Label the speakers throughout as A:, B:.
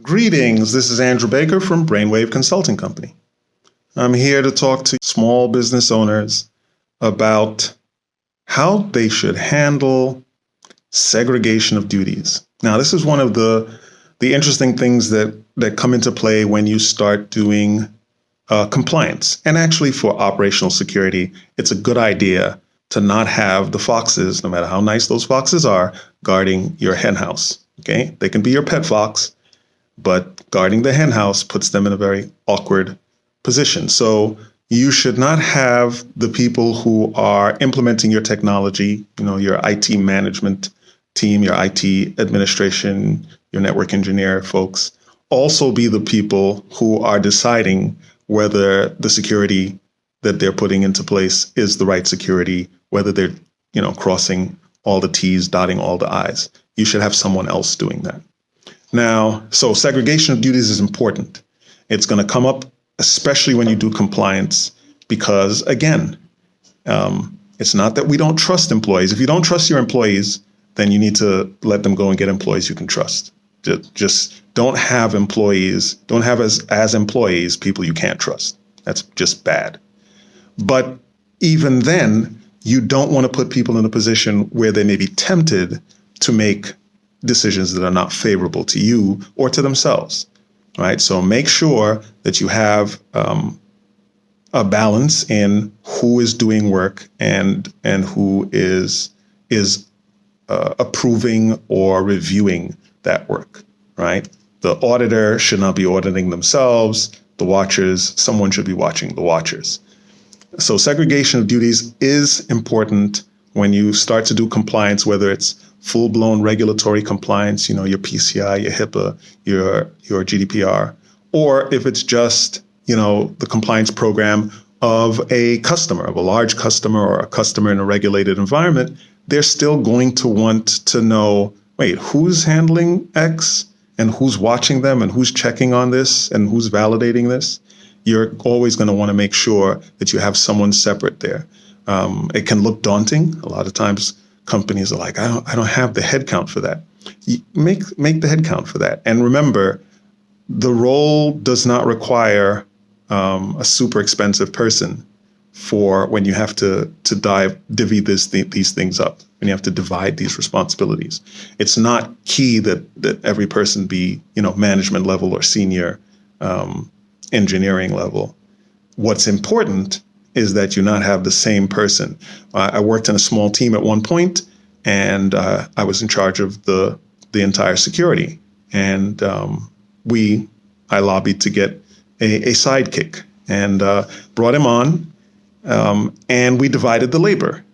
A: Greetings, this is Andrew Baker from Brainwave Consulting Company. I'm here to talk to small business owners about how they should handle segregation of duties. Now, this is one of the interesting things that come into play when you start doing compliance. And actually for operational security, it's a good idea to not have the foxes, no matter how nice those foxes are, guarding your hen house. Okay, they can be your pet fox, but guarding the hen house puts them in a very awkward position. So you should not have the people who are implementing your technology, your IT management team, your IT administration, your network engineer folks, also be the people who are deciding whether the security that they're putting into place is the right security, whether they're, crossing all the T's, dotting all the I's. You should have someone else doing that. Now, so segregation of duties is important. It's going to come up, especially when you do compliance, because again, it's not that we don't trust employees. If you don't trust your employees, then you need to let them go and get employees you can trust. Just don't have as employees people you can't trust. That's just bad. But even then, you don't want to put people in a position where they may be tempted to make decisions that are not favorable to you or to themselves, right? So make sure that you have a balance in who is doing work and who is approving or reviewing that work, right? The auditor should not be auditing themselves. The watchers, someone should be watching the watchers. So segregation of duties is important when you start to do compliance, whether it's full-blown regulatory compliance, your PCI, your HIPAA, your GDPR, or if it's just, the compliance program of a customer, of a large customer or a customer in a regulated environment, they're still going to want to know, wait, who's handling X and who's watching them and who's checking on this and who's validating this? You're always going to want to make sure that you have someone separate there. It can look daunting. A lot of times companies are like, I don't have the headcount for that. You make the headcount for that. And remember, the role does not require a super expensive person for when you have to divvy these things up, when you have to divide these responsibilities. It's not key that every person be, management level or senior engineering level. What's important is that you not have the same person. I worked in a small team at one point, and I was in charge of the entire security. And I lobbied to get a sidekick and brought him on, and we divided the labor.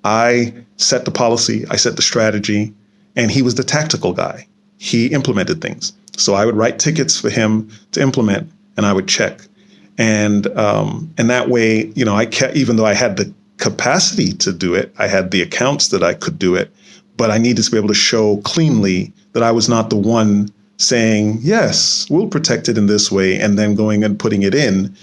A: I set the policy, I set the strategy, and he was the tactical guy. He implemented things. So I would write tickets for him to implement, and I would check. And that way, I kept, even though I had the capacity to do it, I had the accounts that I could do it, but I needed to be able to show cleanly that I was not the one saying, yes, we'll protect it in this way, and then going and putting it in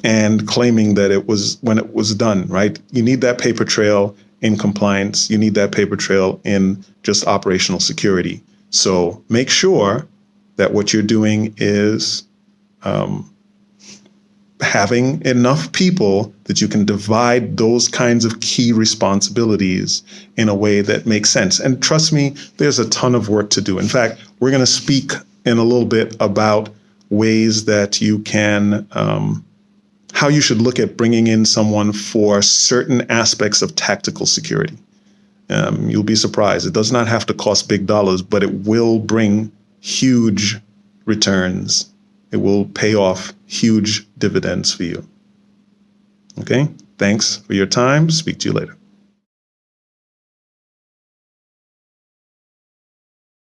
A: and claiming that it was when it was done, right? You need that paper trail in compliance. You need that paper trail in just operational security. So make sure that what you're doing is having enough people that you can divide those kinds of key responsibilities in a way that makes sense. And trust me, there's a ton of work to do. In fact, we're going to speak in a little bit about ways that you can, how you should look at bringing in someone for certain aspects of tactical security. You'll be surprised. It does not have to cost big dollars, but it will bring huge returns. It will pay off huge dividends for you. Okay, thanks for your time. Speak to you later.